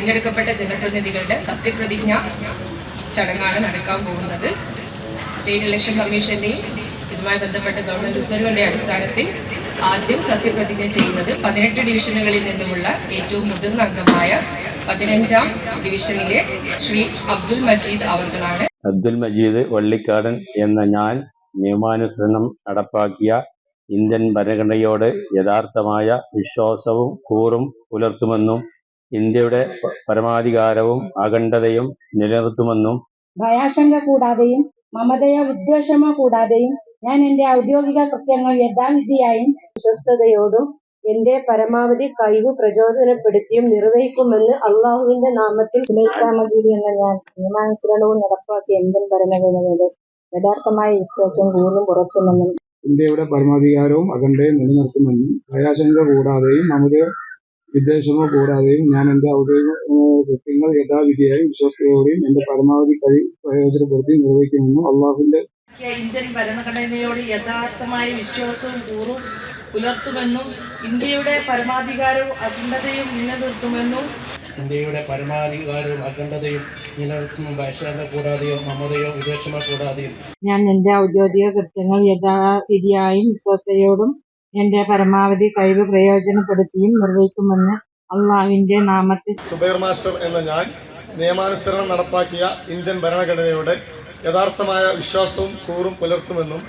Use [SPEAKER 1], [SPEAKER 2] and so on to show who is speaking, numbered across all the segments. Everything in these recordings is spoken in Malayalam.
[SPEAKER 1] തിരഞ്ഞെടുക്കപ്പെട്ട ജനപ്രതിനിധികളുടെ സത്യപ്രതിജ്ഞ ചടങ്ങാണ് നടക്കാൻ പോകുന്നത്. സ്റ്റേറ്റ് ഇലക്ഷൻ കമ്മീഷന്റെയും ഇതുമായി ബന്ധപ്പെട്ട ഗവൺമെന്റ് ഉത്തരവിന്റെ അടിസ്ഥാനത്തിൽ ആദ്യം സത്യപ്രതിജ്ഞ ചെയ്യുന്നത് 18 ഡിവിഷനുകളിൽ നിന്നുമുള്ള ഏറ്റവും മുതിർന്ന അംഗമായ 15ാം ഡിവിഷനിലെ ശ്രീ അബ്ദുൽ മജീദ് അവർകളാണ്.
[SPEAKER 2] അബ്ദുൽ മജീദ് വള്ളിക്കാടൻ എന്ന ഞാൻ നിയമാനുസരണം നടപ്പാക്കിയ ഇന്ത്യൻ ഭരണഘടനയോട് യഥാർത്ഥമായ വിശ്വാസവും കൂറും പുലർത്തുമെന്നും ഇന്ത്യയുടെ പരമാധികാരവും അഖണ്ഡതയും നിലനിർത്തുമെന്നും
[SPEAKER 3] ഭയാശങ്ക കൂടാതെയും മമതയോ വിദ്വേഷമോ കൂടാതെയും ഞാൻ എന്റെ ഔദ്യോഗിക കൃത്യങ്ങൾ യഥാവിധിയായും വിശ്വസ്തയോടും എന്റെ പരമാവധി കഴിവ് പ്രചോദനപ്പെടുത്തിയും നിർവഹിക്കുമെന്ന് അള്ളാഹുവിന്റെ നാമത്തിൽ മജീദ് എന്ന ഞാൻ നിയമാനുസരണവും നടപ്പാക്കിയ ഇന്ത്യൻ ഭരണഘടനയുടെ യഥാർത്ഥമായ വിശ്വാസവും കൂറും പുറത്തുമെന്നും
[SPEAKER 4] ഇന്ത്യയുടെ പരമാധികാരവും അഖണ്ഡതയും നിലനിർത്തുമെന്നും ഭയാശങ്ക കൂടാതെയും മമതയോ വിദ്വേഷമോ കൂടാതെയും ഞാൻ എന്റെ ഔദ്യോഗിക കൃത്യങ്ങൾ യഥാവിധിയായി വിശ്വസ്തയോടെയും എന്റെ പരമാവധി കഴിവ് പ്രയോജനപ്പെടുത്തി നിർവഹിക്കുമെന്നും അള്ളാഹുവിന്റെ
[SPEAKER 5] ഇന്ത്യൻ ഭരണഘടനയോട് യഥാർത്ഥമായ വിശ്വാസവും കൂറും പുലർത്തുമെന്നും ഇന്ത്യയുടെ പരമാധികാരവും അഖണ്ഡതയും നിലനിർത്തുമെന്നും ഭയശങ്ക കൂടാതെയോ മമതയോ വിദ്വേഷമോ കൂടാതെയും
[SPEAKER 3] ഞാൻ എന്റെ ഔദ്യോഗിക കൃത്യങ്ങൾ യഥാവിധിയായും വിശ്വസ്തയോടും എന്റെ പരമാവധി കഴിവ് പ്രയോജനപ്പെടുത്തിയും നിർവഹിക്കുമെന്ന് അള്ളാഹുവിന്റെ നാമത്തിൽ
[SPEAKER 6] സുബൈർ മാസ്റ്റർ എന്ന ഞാൻ നിയമാനുസരണം നടപ്പാക്കിയ ഇന്ത്യൻ ഭരണഘടനയോട് യഥാർത്ഥമായ വിശ്വാസവും കൂറും പുലർത്തുമെന്നും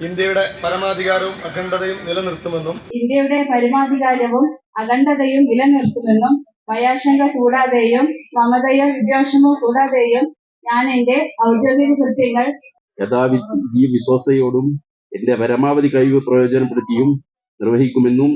[SPEAKER 6] ഇന്ത്യയുടെ പരമാധികാരവും അഖണ്ഡതയും നിലനിർത്തുമെന്നും
[SPEAKER 3] ഭയാശങ്ക കൂടാതെയും മമതയോ വിദ്വേഷമോ കൂടാതെയും ഞാൻ എന്റെ ഔദ്യോഗിക കൃത്യങ്ങൾ
[SPEAKER 2] യഥാവിധി വിശ്വാസയോടും എന്റെ പരമാവധി കഴിവ് പ്രയോജനപ്പെടുത്തിയും നിർവഹിക്കുമെന്നും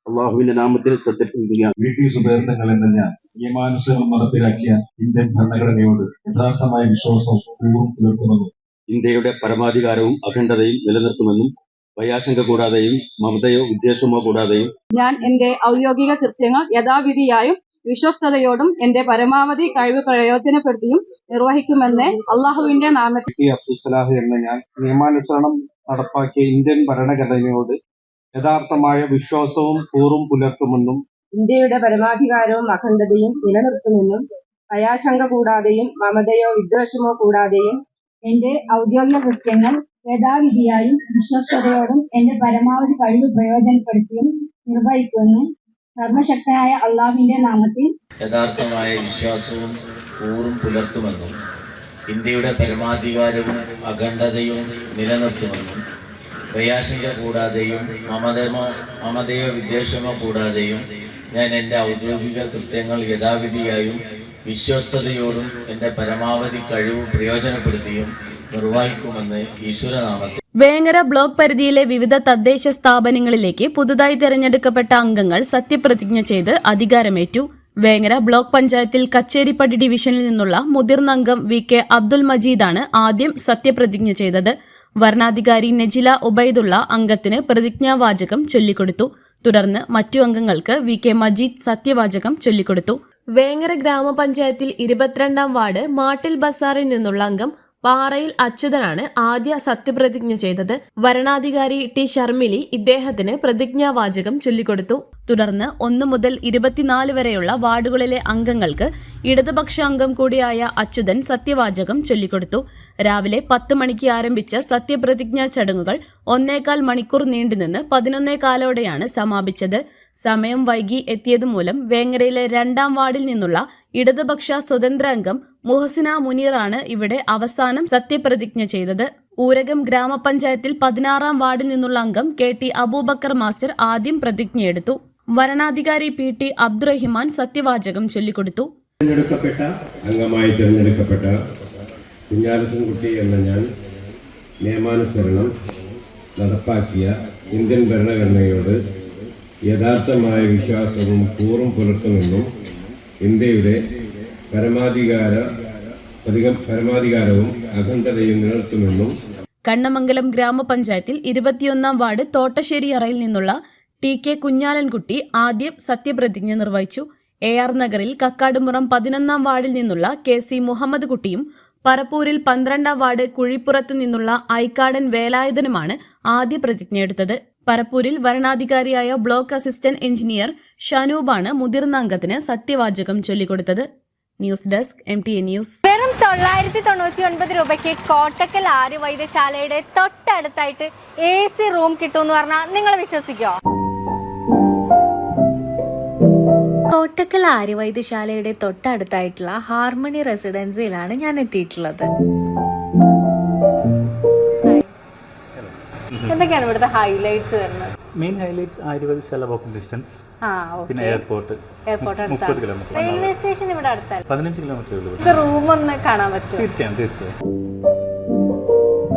[SPEAKER 2] അള്ളാഹുവിന്റെ നാമത്തിൽ സത്യപ്രതിജ്ഞ.
[SPEAKER 7] സുബൈർ എന്ന ഞാൻ നിയമാനുസരണം നടപ്പിലാക്കിയ ഇന്ത്യൻ ഭരണഘടനയോട് യഥാർത്ഥമായ വിശ്വാസം കൂറും പുലർത്തുമെന്നും
[SPEAKER 2] ഇന്ത്യയുടെ പരമാധികാരവും അഖണ്ഡതയും നിലനിർത്തുമെന്നും ഭയാശങ്ക കൂടാതെയും മമതയോ വിദ്വേഷമോ കൂടാതെയും
[SPEAKER 3] ഞാൻ എന്റെ ഔദ്യോഗിക കൃത്യങ്ങൾ യഥാവിധിയായും വിശ്വസ്തയോടും എന്റെ പരമാവധി കഴിവ് പ്രയോജനപ്പെടുത്തിയും നിർവഹിക്കുമെന്ന് അള്ളാഹുവിന്റെ നാമത്തിൽ
[SPEAKER 4] അബ്ദുൽ സലാഹ് എന്ന ഞാൻ നിയമാനുസരണം നടപ്പാക്കിയ ഇന്ത്യൻ ഭരണഘടനയോട് യഥാർത്ഥമായ വിശ്വാസവും കൂറും പുലർത്തുമെന്നും
[SPEAKER 3] ഇന്ത്യയുടെ പരമാധികാരവും അഖണ്ഡതയും നിലനിർത്തുമെന്നും ഭയാശങ്ക കൂടാതെയും മമതയോ വിദ്വേഷമോ കൂടാതെയും എന്റെ ഔദ്യോഗിക കൃത്യങ്ങൾ യഥാവിധിയായും വിശ്വസ്തയോടും എന്റെ പരമാവധി കഴിവ് പ്രയോജനപ്പെടുത്തിയും നിർവഹിക്കുമെന്ന് സർവശക്തനായ അള്ളാഹുവിന്റെ നാമത്തിൽ
[SPEAKER 8] യഥാർത്ഥമായ വിശ്വാസവും കൂറും പുലർത്തുമെന്നും ഇന്ത്യയുടെ പരമാധികാരവും അഖണ്ഡതയും നിലനിർത്തുമെന്നും ഭയാശങ്ക കൂടാതെയും മമതയോ വിദ്വേഷമോ കൂടാതെയും ഞാൻ എൻ്റെ ഔദ്യോഗിക കൃത്യങ്ങൾ യഥാവിധിയായും വിശ്വസ്തയോടും എൻ്റെ പരമാവധി കഴിവ് പ്രയോജനപ്പെടുത്തിയും നിർവഹിക്കുമെന്ന് ഈശ്വരനാമത്തിൽ.
[SPEAKER 9] വേങ്ങര ബ്ലോക്ക് പരിധിയിലെ വിവിധ തദ്ദേശ സ്ഥാപനങ്ങളിലേക്ക് പുതുതായി തെരഞ്ഞെടുക്കപ്പെട്ട അംഗങ്ങൾ സത്യപ്രതിജ്ഞ ചെയ്ത് അധികാരമേറ്റു. വേങ്ങര ബ്ലോക്ക് പഞ്ചായത്തിൽ കച്ചേരിപ്പടി ഡിവിഷനിൽ നിന്നുള്ള മുതിർന്ന അംഗം VK അബ്ദുൽ മജീദാണ് ആദ്യം സത്യപ്രതിജ്ഞ ചെയ്തത്. വരണാധികാരി നജില ഉബൈദുള്ള അംഗത്തിന് പ്രതിജ്ഞാവാചകം ചൊല്ലിക്കൊടുത്തു. തുടർന്ന് മറ്റു അംഗങ്ങൾക്ക് VK മജീദ് സത്യവാചകം ചൊല്ലിക്കൊടുത്തു. വേങ്ങര ഗ്രാമപഞ്ചായത്തിൽ 22ാം വാർഡ് മാട്ടിൽ ബസാറിൽ നിന്നുള്ള അംഗം പാറയിൽ അച്യുതനാണ് ആദ്യ സത്യപ്രതിജ്ഞ ചെയ്തത്. വരണാധികാരി T ഷർമിലി ഇദ്ദേഹത്തിന് പ്രതിജ്ഞാവാചകം ചൊല്ലിക്കൊടുത്തു. തുടർന്ന് 1 മുതൽ 24 വരെയുള്ള വാർഡുകളിലെ അംഗങ്ങൾക്ക് ഇടതുപക്ഷ അംഗം കൂടിയായ അച്യുതൻ സത്യവാചകം ചൊല്ലിക്കൊടുത്തു. രാവിലെ 10 മണിക്ക് ആരംഭിച്ച സത്യപ്രതിജ്ഞാ ചടങ്ങുകൾ 1.25 മണിക്കൂർ നീണ്ടുനിന്ന് 11:15 സമാപിച്ചത്. സമയം വൈകി എത്തിയതുമൂലം വേങ്ങരയിലെ 2ാം വാർഡിൽ നിന്നുള്ള ഇടതുപക്ഷ സ്വതന്ത്ര അംഗം മുഹസിന മുനീറാണ് ഇവിടെ അവസാനം സത്യപ്രതിജ്ഞ ചെയ്തത്. ഊരകം ഗ്രാമപഞ്ചായത്തിൽ 16ാം വാർഡിൽ നിന്നുള്ള അംഗം KT അബൂബക്കർ മാസ്റ്റർ ആദ്യം പ്രതിജ്ഞയെടുത്തു. വരണാധികാരി PT അബ്ദുറഹിമാൻ സത്യവാചകം ചൊല്ലിക്കൊടുത്തു.
[SPEAKER 2] അംഗമായി തിരഞ്ഞെടുക്കപ്പെട്ട കുഞ്ഞാലസൻകുട്ടി എന്ന ഞാൻ നിയമാനുസരണം നടപ്പാക്കിയ ഇന്ത്യൻ ഭരണഘടനയോട് യഥാർത്ഥമായ വിശ്വാസവും കൂറും പുലർത്തുമെന്നും ഇന്ത്യയുടെ പരമാധികാരവും അഖണ്ഡതയും നിലനിർത്തുമെന്നും
[SPEAKER 9] കണ്ണമംഗലം ഗ്രാമപഞ്ചായത്തിൽ 21ാം വാർഡ് തോട്ടശ്ശേരി അറയിൽ നിന്നുള്ള TK കുഞ്ഞാലൻകുട്ടി ആദ്യം സത്യപ്രതിജ്ഞ നിർവഹിച്ചു. AR നഗറിൽ കക്കാടുമുറം 11ാം വാർഡിൽ നിന്നുള്ള KC മുഹമ്മദ് കുട്ടിയും പറപ്പൂരിൽ 12ാം വാർഡ് കുഴിപ്പുറത്ത് നിന്നുള്ള ഐക്കാടൻ വേലായുധനുമാണ് ആദ്യ പ്രതിജ്ഞയെടുത്തത്. പറപ്പൂരിൽ വരണാധികാരിയായ ബ്ലോക്ക് അസിസ്റ്റന്റ് എഞ്ചിനീയർ ഷനൂബാണ് മുതിർന്ന അംഗത്തിന് സത്യവാചകം ചൊല്ലിക്കൊടുത്തത്. News desk MTA news.
[SPEAKER 10] വെറും 999 രൂപയ്ക്ക് കോട്ടക്കൽ ആര്യവൈദ്യശാലയുടെ തൊട്ടടുത്തായിട്ട് AC റൂം കിട്ടുമെന്ന് പറഞ്ഞാൽ നിങ്ങൾ വിശ്വസിക്കോ? കോട്ടക്കൽ ആര്യവൈദ്യശാലയുടെ തൊട്ടടുത്തായിട്ടുള്ള ഹാർമണി റെസിഡൻസിയിലാണ് ഞാൻ എത്തിയിട്ടുള്ളത്. എന്തൊക്കെയാണ് ഇവിടുത്തെ ഹൈലൈറ്റ്സ് വരുന്നത്?
[SPEAKER 11] Main highlight Arya Vaidya Sala walking distance, പിന്നെ എയർപോർട്ട് കിലോമീറ്റർ,
[SPEAKER 10] റെയിൽവേ സ്റ്റേഷൻ ഇവിടെ അടുത്തല്ല,
[SPEAKER 11] 15 കിലോമീറ്റർ.
[SPEAKER 10] റൂം ഒന്ന് കാണാൻ പറ്റും?
[SPEAKER 11] തീർച്ചയായും.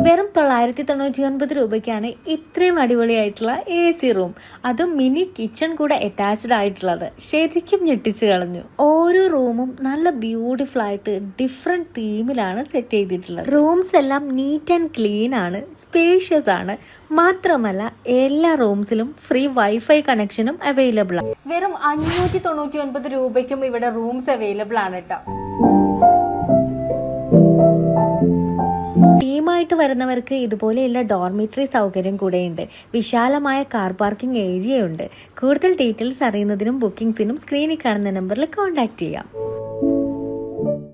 [SPEAKER 10] വെറും 999 രൂപയ്ക്കാണ് ഇത്രയും അടിപൊളിയായിട്ടുള്ള AC റൂം, അതും മിനി കിച്ചൺ കൂടെ അറ്റാച്ച്ഡ് ആയിട്ടുള്ളത്. ശരിക്കും ഞെട്ടിച്ചു കളഞ്ഞു. ഓരോ റൂമും നല്ല ബ്യൂട്ടിഫുൾ ആയിട്ട് ഡിഫറെന്റ് തീമിലാണ് സെറ്റ് ചെയ്തിട്ടുള്ളത്. റൂംസ് എല്ലാം നീറ്റ് ആൻഡ് ക്ലീൻ ആണ്, സ്പേഷ്യസ് ആണ്. മാത്രമല്ല എല്ലാ റൂംസിലും ഫ്രീ വൈഫൈ കണക്ഷനും അവൈലബിൾ ആണ്. വെറും 599 രൂപയ്ക്കും ഇവിടെ റൂംസ് അവൈലബിൾ ആണ് കേട്ടോ. ടീമായിട്ട് വരുന്നവർക്ക് ഇതുപോലെയുള്ള ഡോർമിറ്ററി സൗകര്യം കൂടെയുണ്ട്. വിശാലമായ കാർ പാർക്കിംഗ് ഏരിയയുണ്ട്. കൂടുതൽ ഡീറ്റെയിൽസ് അറിയുന്നതിനും ബുക്കിംഗ്സിനും സ്ക്രീനിൽ കാണുന്ന നമ്പറിൽ കോൺടാക്ട് ചെയ്യാം.